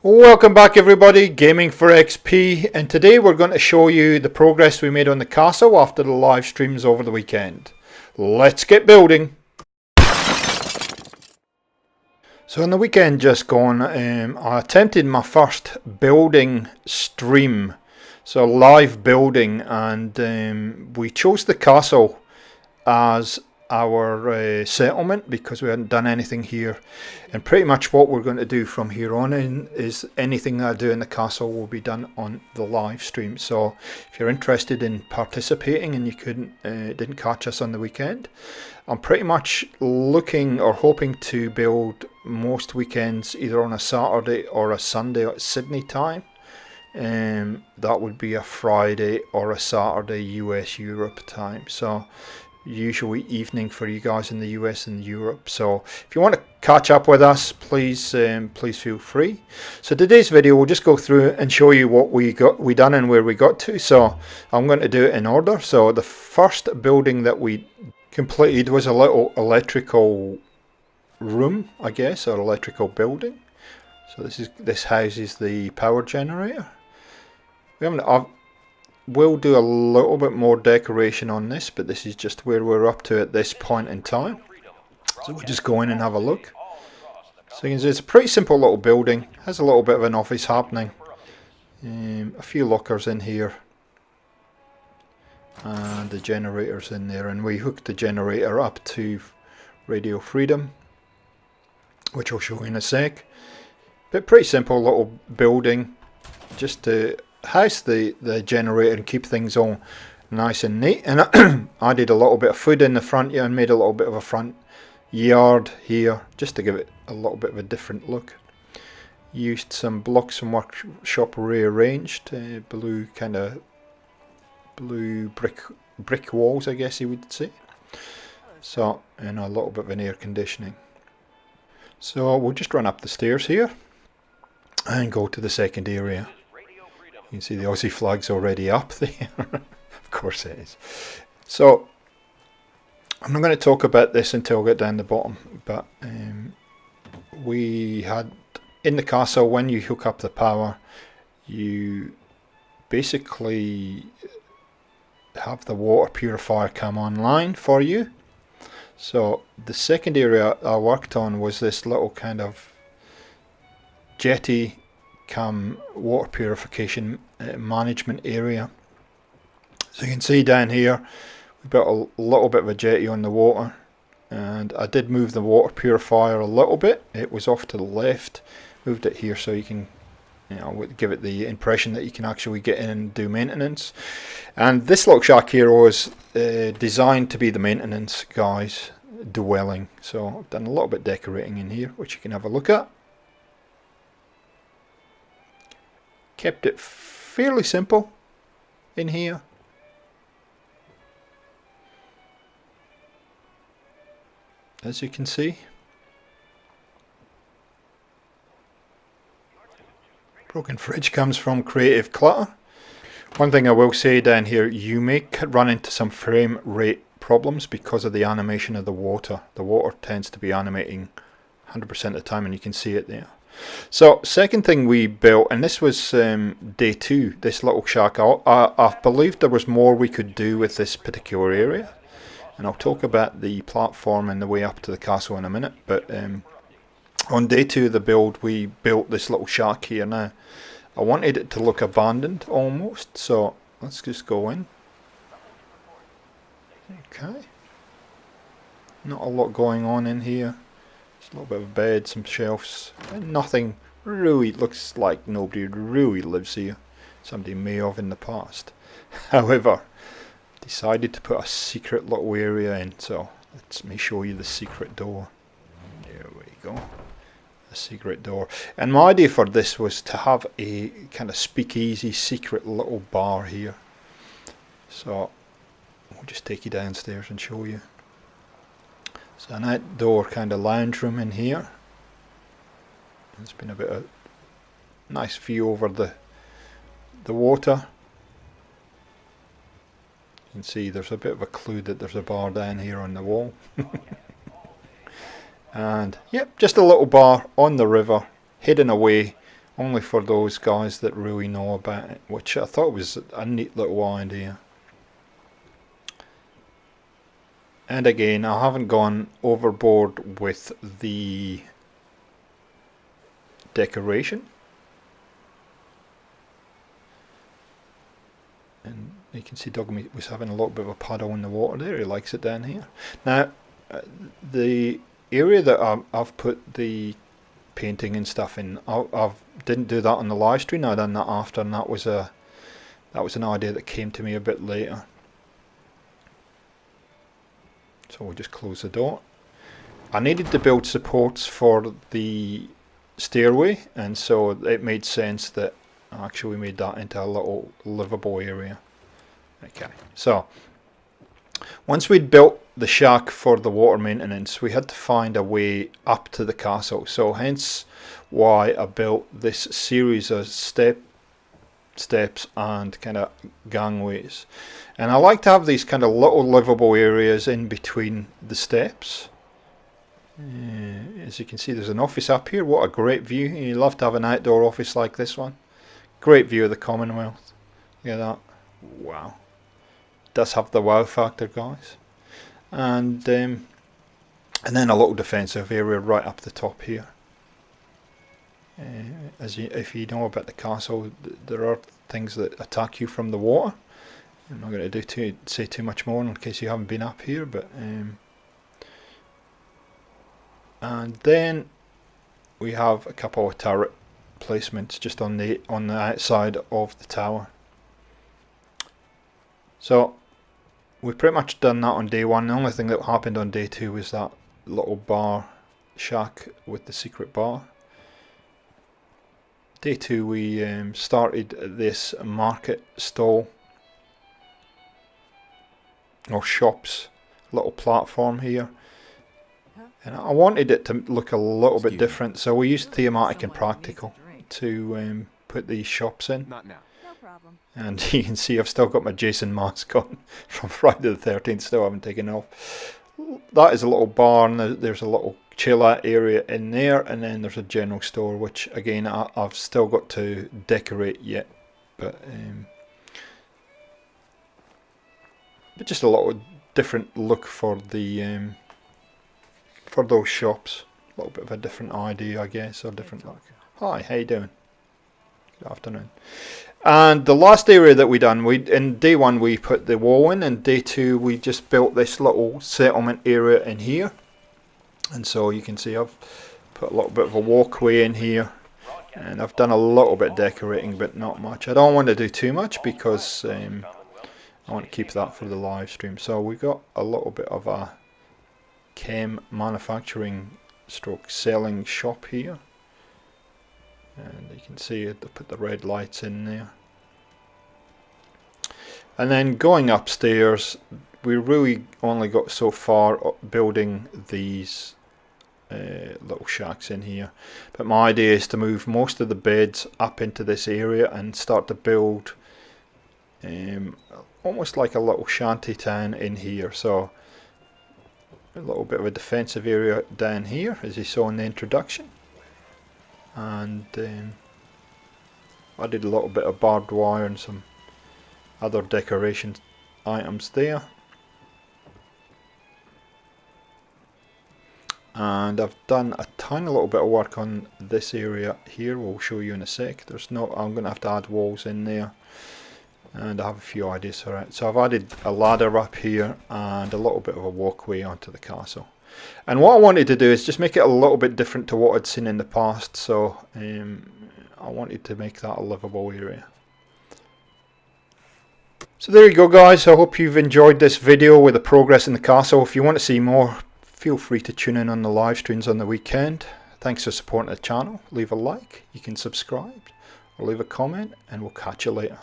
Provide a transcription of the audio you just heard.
Welcome back everybody, Gaming for XP, and today we're going to show you the progress we made on the castle after the live streams over the weekend. Let's get building! So on the weekend just gone, I attempted my first building stream, so live building, and we chose the castle as our settlement because we hadn't done anything here, and pretty much what we're going to do from here on in is anything that I do in the castle will be done on the live stream. So if you're interested in participating and you didn't catch us on the weekend, I'm pretty much looking or hoping to build most weekends either on a Saturday or a Sunday at Sydney time. That would be a Friday or a Saturday US Europe time, so usually evening for you guys in the US and Europe. So if you want to catch up with us, please feel free. So today's video we'll just go through and show you what we done and where we got to. So I'm going to do it in order. So the first building that we completed was a little electrical room, I guess, or electrical building. So this houses the power generator. We'll do a little bit more decoration on this, but this is just where we're up to at this point in time. So we'll just go in and have a look. So you can see it's a pretty simple little building. Has a little bit of an office happening. A few lockers in here. And the generator's in there. And we hooked the generator up to Radio Freedom, which I'll show you in a sec. But pretty simple little building. Just to house the generator and keep things all nice and neat. And I added a little bit of food in the front here and made a little bit of a front yard here just to give it a little bit of a different look. Used some blocks from workshop rearranged, blue brick walls, I guess you would say. So, and a little bit of an air conditioning. So we'll just run up the stairs here and go to the second area. You can see the Aussie flag's already up there. Of course it is. So I'm not going to talk about this until I get down the bottom, but we had in the castle, when you hook up the power, you basically have the water purifier come online for you. So the second area I worked on was this little kind of jetty come water purification management area. So you can see down here we built a little bit of a jetty on the water, and I did move the water purifier a little bit. It was off to the left, moved it here so you can give it the impression that you can actually get in and do maintenance. And this little shack here was designed to be the maintenance guys dwelling, so I've done a little bit decorating in here which you can have a look at. Kept it fairly simple in here. As you can see. Broken fridge comes from Creative Clutter. One thing I will say down here, you may run into some frame rate problems because of the animation of the water. The water tends to be animating 100% of the time, and you can see it there. So second thing we built, and this was day 2, this little shack. I believe there was more we could do with this particular area, and I'll talk about the platform and the way up to the castle in a minute. But on day 2 of the build we built this little shack here. Now I wanted it to look abandoned almost, so let's just go in. Okay, not a lot going on in here. A little bit of a bed, some shelves, and nothing really. Looks like nobody really lives here. Somebody may have in the past. However, decided to put a secret little area in, so let me show you the secret door. There we go. A secret door. And my idea for this was to have a kind of speakeasy secret little bar here. So we'll just take you downstairs and show you. So an outdoor kind of lounge room in here. There's been a bit of nice view over the water. You can see there's a bit of a clue that there's a bar down here on the wall. And yep, just a little bar on the river, hidden away only for those guys that really know about it, which I thought was a neat little idea. And again, I haven't gone overboard with the decoration. And you can see Dogmeat was having a little bit of a paddle in the water there. He likes it down here. Now, the area that I've put the painting and stuff in, I didn't do that on the live stream. I done that after, and that was an idea that came to me a bit later. So we'll just close the door. I needed to build supports for the stairway, and so it made sense that actually we made that into a little livable area. Okay, so once we'd built the shack for the water maintenance, we had to find a way up to the castle. So hence why I built this series of steps and kind of gangways. And I like to have these kind of little livable areas in between the steps. As you can see, there's an office up here. What a great view. You love to have an outdoor office like this one. Great view of the Commonwealth. Look at that. Wow. It does have the wow factor, guys. And then a little defensive area right up the top here. If you know about the castle, there are things that attack you from the water. I'm not going to say too much more in case you haven't been up here, but and then we have a couple of turret placements just on the outside of the tower. So we've pretty much done that on day one. The only thing that happened on day two was that little bar shack with the secret bar. Day two we started this market stall or shops, little platform here, and I wanted it to look a little bit different, so we used thematic and practical to put these shops in. Not now. No problem. And you can see I've still got my Jason mask on from Friday the 13th, still haven't taken it off. That is a little barn, there's a little chill out area in there, and then there's a general store, which again I've still got to decorate yet, but just a little different look for the for those shops. A little bit of a different idea, I guess, or different look. Hi, how you doing? Good afternoon. And the last area that we done, in day one we put the wall in, and day two we just built this little settlement area in here. And so you can see I've put a little bit of a walkway in here, and I've done a little bit of decorating, but not much. I don't want to do too much because I want to keep that for the live stream. So we got a little bit of a chem manufacturing stroke selling shop here, and you can see it, they put the red lights in there. And then going upstairs, we really only got so far building these little shacks in here, but my idea is to move most of the beds up into this area and start to build almost like a little shanty town in here. So a little bit of a defensive area down here, as you saw in the introduction, and I did a little bit of barbed wire and some other decoration items there. And I've done a tiny little bit of work on this area here. We'll show you in a sec. I'm going to have to add walls in there, and I have a few ideas for it. So I've added a ladder up here and a little bit of a walkway onto the castle. And what I wanted to do is just make it a little bit different to what I'd seen in the past. So I wanted to make that a livable area. So there you go, guys. I hope you've enjoyed this video with the progress in the castle. If you want to see more, feel free to tune in on the live streams on the weekend. Thanks for supporting the channel. Leave a like, you can subscribe, or leave a comment, and we'll catch you later.